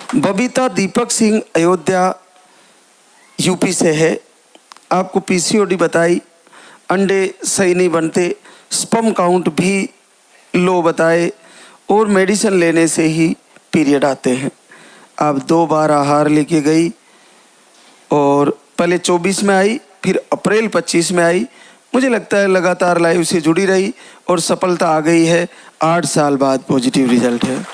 Babita Deepak Singh Ayodhya UP से है। आपको पीसीओडी बताई, अंडे सही नहीं बनते, स्पर्म काउंट भी लो बताए और मेडिसिन लेने से ही पीरियड आते हैं। आप 2 बार आहार लेके गई और पहले 24 में आई, फिर अप्रैल 25 में आई। मुझे लगता है लगातार लाइव से जुड़ी रही और सफलता आ गई है। 8 साल बाद पॉजिटिव रिजल्ट है।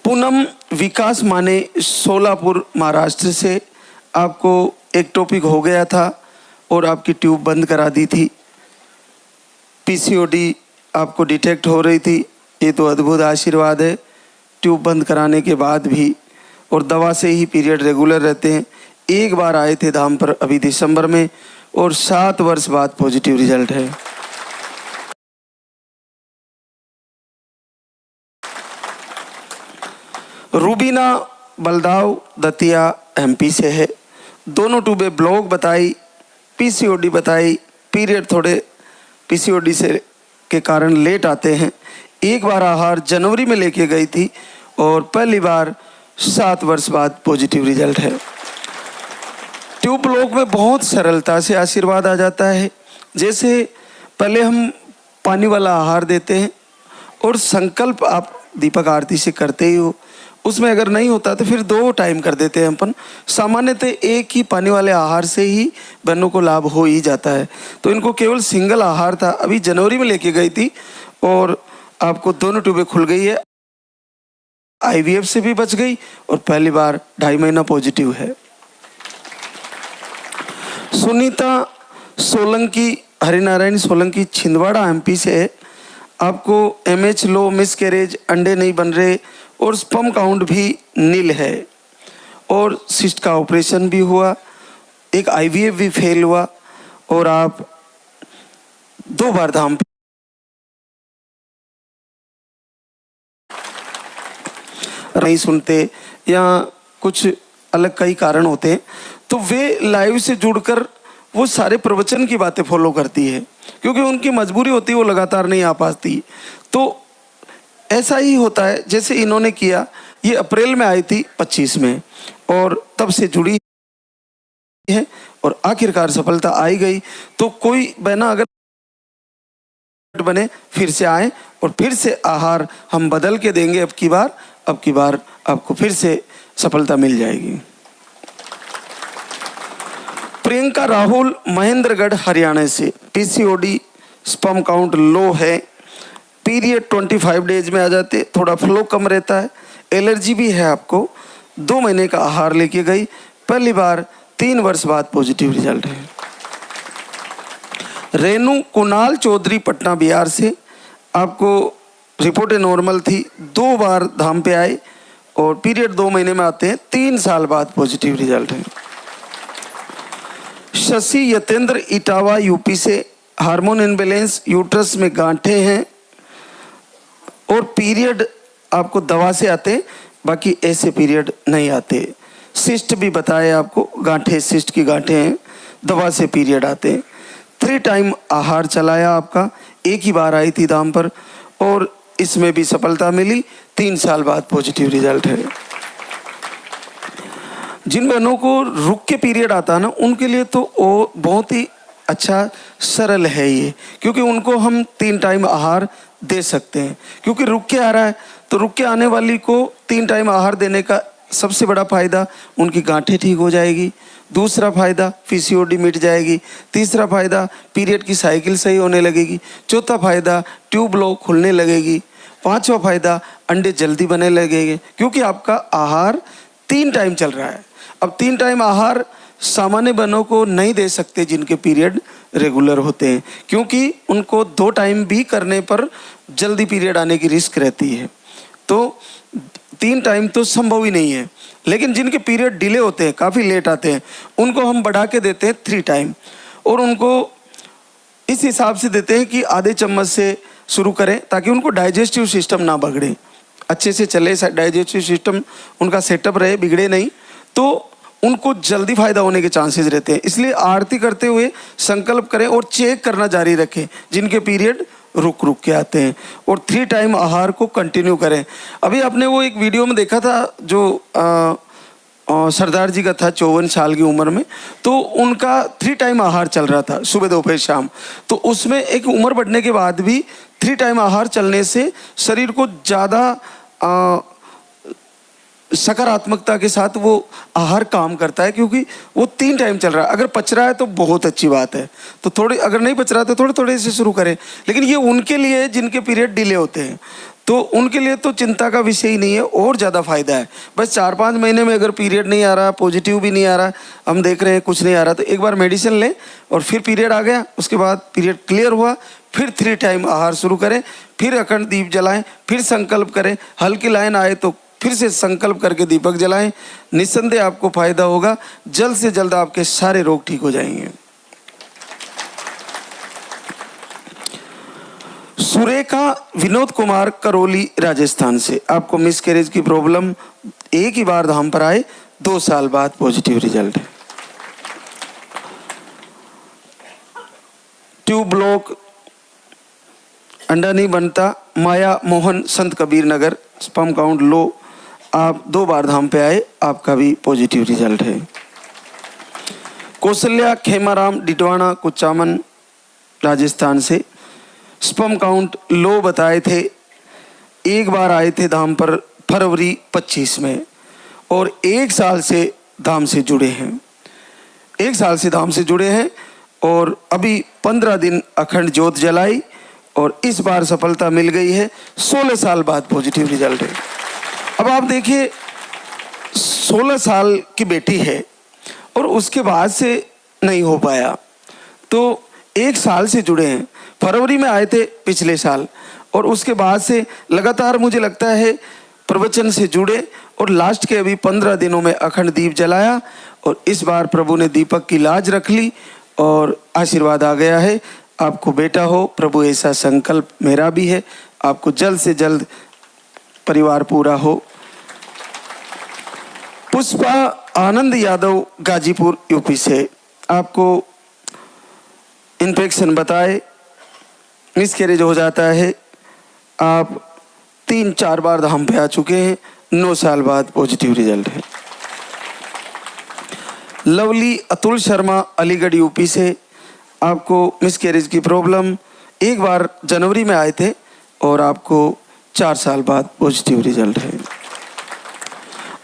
पूनम विकास माने सोलापुर महाराष्ट्र से। आपको एक्टोपिक हो गया था और आपकी ट्यूब बंद करा दी थी। पीसीओडी आपको डिटेक्ट हो रही थी। ये तो अद्भुत आशीर्वाद है। ट्यूब बंद कराने के बाद भी और दवा से ही पीरियड रेगुलर रहते हैं। एक बार आए थे धाम पर अभी दिसंबर में और 7 वर्ष बाद पॉजिटिव रिजल्ट है। रूबीना बलदाव दतिया एमपी से है। दोनों ट्यूबें ब्लॉक बताई, पीसीओडी बताई। पीरियड थोड़े पीसीओडी से के कारण लेट आते हैं। एक बार आहार जनवरी में लेके गई थी और पहली बार 7 वर्ष बाद पॉजिटिव रिजल्ट है। ट्यूब ब्लॉक में बहुत सरलता से आशीर्वाद आ जाता है। जैसे पहले हम पानी वाला आहार देते हैं और संकल्प आप दीपक आरती से करते ही हो। उसमें अगर नहीं होता तो फिर 2 टाइम कर देते हैं अपन। सामान्यतः एक ही पानी वाले आहार से ही बहनों को लाभ हो ही जाता है। तो इनको केवल सिंगल आहार था। अभी जनवरी में लेके गई थी और आपको दोनों ट्यूबें खुल गई है। आईवीएफ से भी बच गई और पहली बार 2.5 महीना पॉजिटिव है। सुनीता सोलंकी, हरिनारायण सोलंकी छिंदवाड़ा एमपी से है। आपको एमएच लो, मिसकैरेज, अंडे नहीं बन रहे और स्पर्म काउंट भी नील है और सिस्ट का ऑपरेशन भी हुआ, एक आईवीएफ भी फेल हुआ और आप 2 बार धाम नहीं सुनते या कुछ अलग कई कारण होते हैं, तो वे लाइव से जुड़कर वो सारे प्रवचन की बातें फॉलो करती है क्योंकि उनकी मजबूरी होती है, वो लगातार नहीं आ पाती। तो ऐसा ही होता है जैसे इन्होंने किया। ये अप्रैल में आई थी 25 में और तब से जुड़ी है और आखिरकार सफलता आई गई। तो कोई बहना अगर बने फिर से आए और फिर से आहार हम बदल के देंगे। अब की बार आपको फिर से सफलता मिल जाएगी। प्रियंका राहुल महेंद्रगढ़ हरियाणा से। पीसीओडी, स्पर्म काउंट लो है, पीरियड 25 डेज में आ जाते, थोड़ा फ्लो कम रहता है, एलर्जी भी है आपको। 2 महीने का आहार लेके गई, पहली बार 3 वर्ष बाद पॉजिटिव रिजल्ट है। रेनू कुणाल चौधरी पटना बिहार से। आपको रिपोर्टें नॉर्मल थी, 2 बार धाम पे आए और पीरियड 2 महीने में आते हैं, 3 साल बाद पॉजिटिव रिजल्ट है। शशि यतेंद्र इटावा यूपी से। हार्मोन इनबैलेंस, यूट्रस में गांठें हैं और पीरियड आपको दवा से आते, बाकी ऐसे पीरियड नहीं आते। सिस्ट भी बताए आपको, गांठें, सिस्ट की गांठें हैं, दवा से पीरियड आते। 3 टाइम आहार चलाया आपका, एक ही बार आई थी दाम पर और इसमें भी सफलता मिली। 3 साल बाद पॉजिटिव रिजल्ट है। जिन बहनों को रुक के पीरियड आता है ना, उनके लिए तो वो बहुत ही अच्छा सरल है ये, क्योंकि उनको हम 3 टाइम आहार दे सकते हैं। क्योंकि रुक के आ रहा है तो रुक के आने वाली को 3 टाइम आहार देने का सबसे बड़ा फायदा, उनकी गांठें ठीक हो जाएगी। दूसरा फायदा, पीसीओडी मिट जाएगी। तीसरा फायदा, पीरियड की साइकिल सही होने लगेगी। चौथा फायदा, ट्यूब ब्लॉक खुलने लगेगी। 5वां फायदा, अंडे जल्दी बनने लगेंगे क्योंकि आपका आहार 3 टाइम चल रहा है। अब 3 टाइम आहार सामान्य बहनों को नहीं दे सकते जिनके पीरियड रेगुलर होते हैं, क्योंकि उनको 2 टाइम भी करने पर जल्दी पीरियड आने की रिस्क रहती है। तो 3 टाइम तो संभव ही नहीं है। लेकिन जिनके पीरियड डिले होते हैं, काफ़ी लेट आते हैं, उनको हम बढ़ा के देते हैं 3 टाइम और उनको इस हिसाब से देते हैं कि आधे चम्मच से शुरू करें ताकि उनको डाइजेस्टिव सिस्टम ना बिगड़े, अच्छे से चले, डाइजेस्टिव सिस्टम उनका सेटअप रहे, बिगड़े नहीं, तो उनको जल्दी फायदा होने के चांसेस रहते हैं। इसलिए आरती करते हुए संकल्प करें और चेक करना जारी रखें जिनके पीरियड रुक रुक के आते हैं। और 3 टाइम आहार को कंटिन्यू करें। अभी आपने वो एक वीडियो में देखा था जो सरदार जी का था 54 साल की उम्र में, तो उनका 3 टाइम आहार चल रहा था, सुबह दोपहर शाम। तो उसमें एक उम्र बढ़ने के बाद भी 3 टाइम आहार चलने से शरीर को ज़्यादा सकारात्मकता के साथ वो आहार काम करता है, क्योंकि वो 3 टाइम चल रहा है। अगर पच रहा है तो बहुत अच्छी बात है, तो थोड़ी, अगर नहीं पच रहा तो थोड़े थोड़े से शुरू करें। लेकिन ये उनके लिए जिनके पीरियड डिले होते हैं, तो उनके लिए तो चिंता का विषय ही नहीं है, और ज़्यादा फायदा है। बस 4-5 महीने में अगर पीरियड नहीं आ रहा, पॉजिटिव भी नहीं आ रहा, हम देख रहे हैं कुछ नहीं आ रहा, तो एक बार मेडिसिन लें और फिर पीरियड आ गया, उसके बाद पीरियड क्लियर हुआ, फिर 3 टाइम आहार शुरू करें, फिर अखंड दीप जलाएं, फिर संकल्प करें। हल्की लाइन आए तो फिर से संकल्प करके दीपक जलाएं। निस्संदेह आपको फायदा होगा, जल्द से जल्द आपके सारे रोग ठीक हो जाएंगे। सुरेखा विनोद कुमार करौली राजस्थान से, आपको मिसकैरेज की प्रॉब्लम, एक ही बार धाम पर आए, 2 साल बाद पॉजिटिव रिजल्ट है। ट्यूब ब्लॉक, अंडा नहीं बनता, माया मोहन संत Kabir Nagar, sperm count low, आप 2 बार धाम पे आए, आपका भी पॉजिटिव रिजल्ट है। कौशल्या खेमाराम डिटवाना कुचामन राजस्थान से, स्पर्म काउंट लो बताए थे, एक बार आए थे धाम पर फरवरी 25 में, और 1 साल से धाम से जुड़े हैं, 1 साल से धाम से जुड़े हैं, और अभी 15 दिन अखंड ज्योत जलाई, और इस बार सफलता मिल गई है। 16 साल बाद पॉजिटिव रिजल्ट है। अब आप देखिए, 16 साल की बेटी है और उसके बाद से नहीं हो पाया, तो 1 साल से जुड़े हैं। फरवरी में आए थे पिछले साल, और उसके बाद से लगातार मुझे लगता है प्रवचन से जुड़े, और लास्ट के अभी 15 दिनों में अखंड दीप जलाया, और इस बार प्रभु ने दीपक की लाज रख ली और आशीर्वाद आ गया है। आपको बेटा हो, प्रभु ऐसा संकल्प मेरा भी है, आपको जल्द से जल्द परिवार पूरा हो। पुष्पा आनंद यादव गाजीपुर यूपी से, आपको इन्फेक्शन बताए, मिसकैरेज हो जाता है, आप 3-4 बार धाम पे आ चुके हैं, 9 साल बाद पॉजिटिव रिजल्ट है। लवली अतुल शर्मा अलीगढ़ यूपी से, आपको मिसकैरेज की प्रॉब्लम, 1 बार जनवरी में आए थे, और आपको 4 साल बाद पॉजिटिव रिजल्ट है।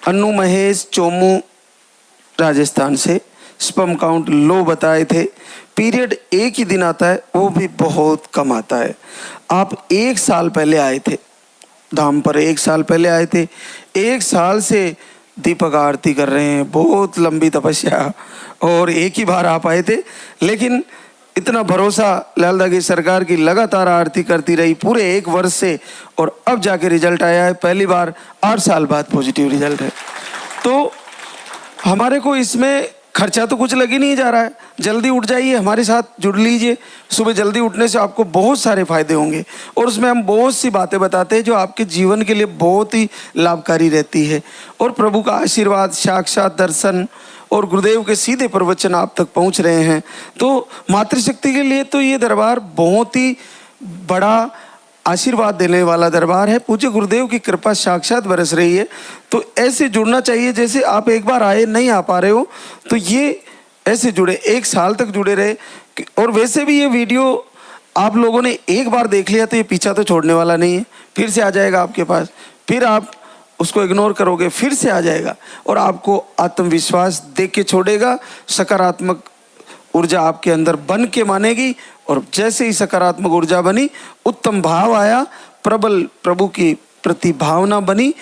अन्नू महेश चोमू राजस्थान से, स्पर्म काउंट लो बताए थे, पीरियड एक ही दिन आता है, वो भी बहुत कम आता है। आप 1 साल पहले आए थे धाम पर, 1 साल पहले आए थे, 1 साल से दीपक आरती कर रहे हैं, बहुत लंबी तपस्या, और एक ही बार आप आए थे, लेकिन इतना भरोसा लालदा की सरकार की लगातार आरती करती रही पूरे 1 वर्ष से, और अब जाके रिजल्ट आया है, पहली बार 8 साल बाद पॉजिटिव रिजल्ट है। तो हमारे को इसमें खर्चा तो कुछ लग ही नहीं जा रहा है। जल्दी उठ जाइए, हमारे साथ जुड़ लीजिए। सुबह जल्दी उठने से आपको बहुत सारे फायदे होंगे, और उसमें हम बहुत सी बातें बताते हैं जो आपके जीवन के लिए बहुत ही लाभकारी रहती है, और प्रभु का आशीर्वाद, साक्षात दर्शन, और गुरुदेव के सीधे प्रवचन आप तक पहुंच रहे हैं। तो मातृशक्ति के लिए तो ये दरबार बहुत ही बड़ा आशीर्वाद देने वाला दरबार है। पूज्य गुरुदेव की कृपा साक्षात बरस रही है, तो ऐसे जुड़ना चाहिए। जैसे आप एक बार आए, नहीं आ पा रहे हो, तो ये ऐसे जुड़े, 1 साल तक जुड़े रहे। और वैसे भी ये वीडियो आप लोगों ने एक बार देख लिया तो ये पीछा तो छोड़ने वाला नहीं है, फिर से आ जाएगा आपके पास, फिर आप उसको इग्नोर करोगे, फिर से आ जाएगा, और आपको आत्मविश्वास देख के छोड़ेगा। सकारात्मक ऊर्जा आपके अंदर बन के मानेगी, और जैसे ही सकारात्मक ऊर्जा बनी, उत्तम भाव आया, प्रबल प्रभु की प्रति भावना बनी,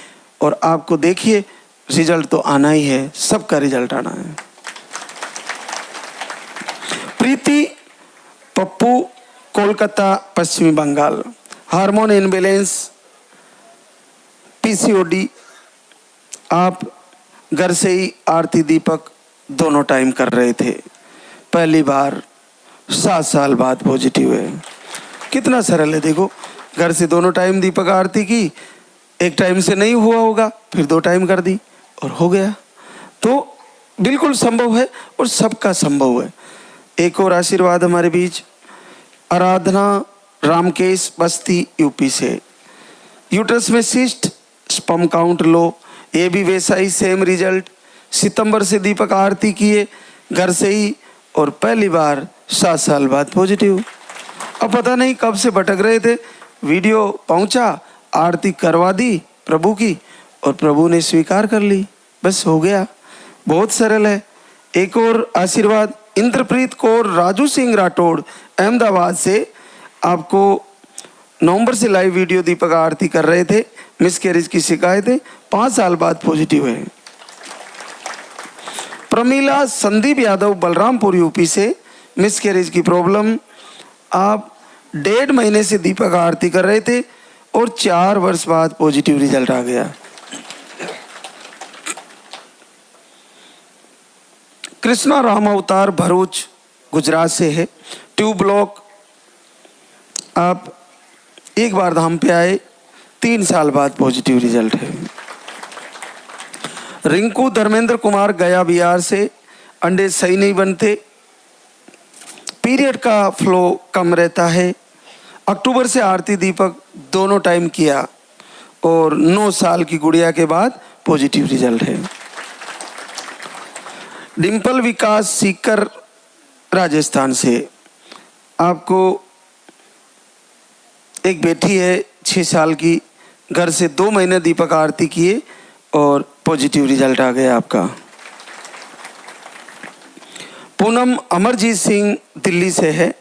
और आपको देखिए रिजल्ट तो आना ही है, सबका रिजल्ट आना है। प्रीति पप्पू कोलकाता पश्चिमी बंगाल, हार्मोन इनबैलेंस, पीसीओडी, आप घर से ही आरती दीपक दोनों टाइम कर रहे थे, पहली बार 7 साल बाद पॉजिटिव है। कितना सरल है, देखो, घर से दोनों टाइम दीपक आरती की, एक टाइम से नहीं हुआ होगा, फिर 2 टाइम कर दी और हो गया। तो बिल्कुल संभव है, और सबका संभव है। एक और आशीर्वाद हमारे बीच, आराधना रामकेश बस्ती यूपी से। यूट्रस में सिस्ट, स्पर्म काउंट लो, ये भी वैसा ही सेम रिजल्ट। सितंबर से दीपक आरती किए घर से ही और पहली बार 7 साल बाद पॉजिटिव। अब पता नहीं कब से भटक रहे थे, वीडियो पहुंचा, आरती करवा दी प्रभु की और प्रभु ने स्वीकार कर ली, बस हो गया। बहुत सरल है। एक और आशीर्वाद, इंद्रप्रीत कौर राजू सिंह राठौड़ अहमदाबाद से, आपको नवंबर से लाइव वीडियो दीपक आरती कर रहे थे, मिसकैरेज की शिकायत है, 5 साल बाद पॉजिटिव है। प्रमीला संदीप यादव बलरामपुर यूपी से, मिसकैरेज की प्रॉब्लम, आप 1.5 महीने से दीपक आरती कर रहे थे और 4 वर्ष बाद पॉजिटिव रिजल्ट आ गया। कृष्णा राम अवतार भरूच गुजरात से है, ट्यूब ब्लॉक, आप एक बार धाम पे आए, 3 साल बाद पॉजिटिव रिजल्ट है। रिंकू धर्मेंद्र कुमार गया बिहार से, अंडे सही नहीं बनते, पीरियड का फ्लो कम रहता है, अक्टूबर से आरती दीपक दोनों टाइम किया और 9 साल की गुड़िया के बाद पॉजिटिव रिजल्ट है। डिम्पल विकास सीकर राजस्थान से, आपको एक बेटी है 6 साल की, घर से 2 महीने दीपक आरती किए और पॉजिटिव रिजल्ट आ गया आपका। पूनम अमरजीत सिंह दिल्ली से है,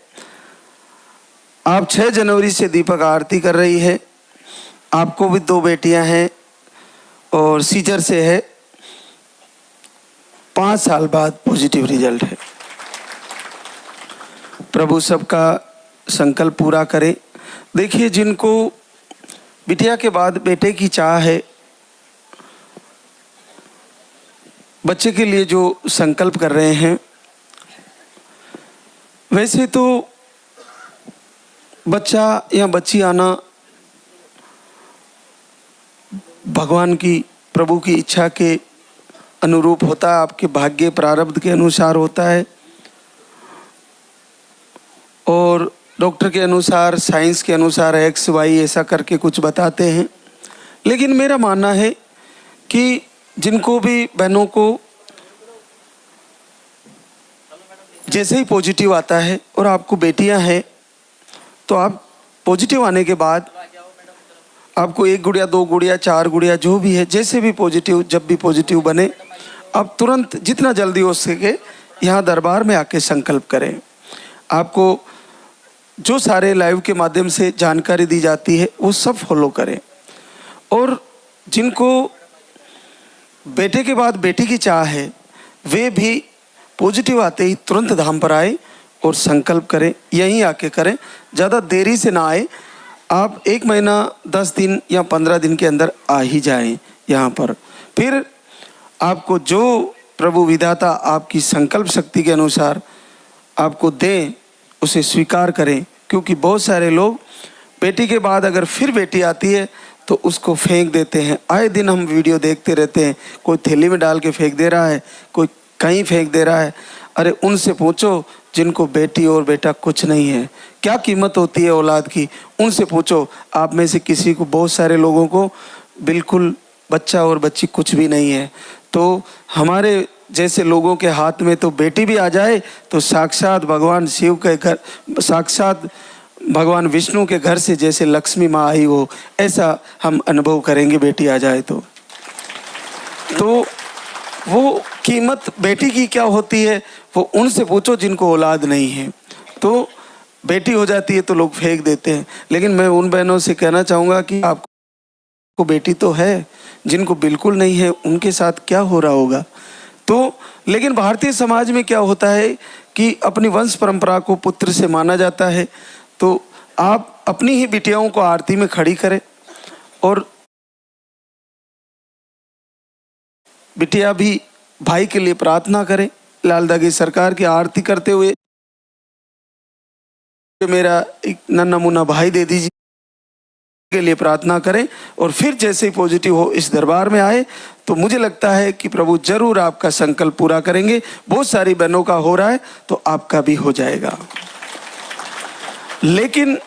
आप 6 जनवरी से दीपक आरती कर रही है, आपको भी 2 बेटियां हैं और सीजर से है, 5 साल बाद पॉजिटिव रिजल्ट है। प्रभु सबका संकल्प पूरा करे। देखिए, जिनको बिटिया के बाद बेटे की चाह है, बच्चे के लिए जो संकल्प कर रहे हैं, वैसे तो बच्चा या बच्ची आना भगवान की, प्रभु की इच्छा के अनुरूप होता है, आपके भाग्य प्रारब्ध के अनुसार होता है और डॉक्टर के अनुसार, साइंस के अनुसार एक्स वाई ऐसा करके कुछ बताते हैं। लेकिन मेरा मानना है कि जिनको भी बहनों को जैसे ही पॉजिटिव आता है और आपको बेटियां हैं, तो आप पॉजिटिव आने के बाद आपको 1 गुड़िया, 2 गुड़िया, 4 गुड़िया, जो भी है, जैसे भी पॉजिटिव, जब भी पॉजिटिव बने, आप तुरंत जितना जल्दी हो सके यहाँ दरबार में आके संकल्प करें। आपको जो सारे लाइव के माध्यम से जानकारी दी जाती है वो सब फॉलो करें। और जिनको बेटे के बाद बेटी की चाह है, वे भी पॉजिटिव आते ही तुरंत धाम पर आए और संकल्प करें, यहीं आके करें, ज़्यादा देरी से ना आए। आप 1 महीना 10 दिन या 15 दिन के अंदर आ ही जाएं यहाँ पर। फिर आपको जो प्रभु विधाता आपकी संकल्प शक्ति के अनुसार आपको दें, उसे स्वीकार करें। क्योंकि बहुत सारे लोग बेटी के बाद अगर फिर बेटी आती है तो उसको फेंक देते हैं। आए दिन हम वीडियो देखते रहते हैं, कोई थैली में डाल के फेंक दे रहा है, कोई कहीं फेंक दे रहा है। अरे उनसे पूछो जिनको बेटी और बेटा कुछ नहीं है, क्या कीमत होती है औलाद की, उनसे पूछो। आप में से किसी को, बहुत सारे लोगों को बिल्कुल बच्चा और बच्ची कुछ भी नहीं है। तो हमारे जैसे लोगों के हाथ में तो बेटी भी आ जाए तो साक्षात भगवान शिव के घर, साक्षात भगवान विष्णु के घर से जैसे लक्ष्मी माँ आई हो, ऐसा हम अनुभव करेंगे बेटी आ जाए तो वो कीमत बेटी की क्या होती है वो उनसे पूछो जिनको औलाद नहीं है। तो बेटी हो जाती है तो लोग फेंक देते हैं। लेकिन मैं उन बहनों से कहना चाहूँगा कि आपको बेटी तो है, जिनको बिल्कुल नहीं है उनके साथ क्या हो रहा होगा। तो लेकिन भारतीय समाज में क्या होता है कि अपनी वंश परंपरा को पुत्र से माना जाता है। तो आप अपनी ही बिटियाओं को आरती में खड़ी करें और बिटिया भी भाई के लिए प्रार्थना करें। लाल दागी सरकार की आरती करते हुए मेरा एक नन्हा मुन्ना भाई दे दीजिए के लिए प्रार्थना करें। और फिर जैसे ही पॉजिटिव हो इस दरबार में आए तो मुझे लगता है कि प्रभु जरूर आपका संकल्प पूरा करेंगे। बहुत सारी बहनों का हो रहा है तो आपका भी हो जाएगा। लेकिन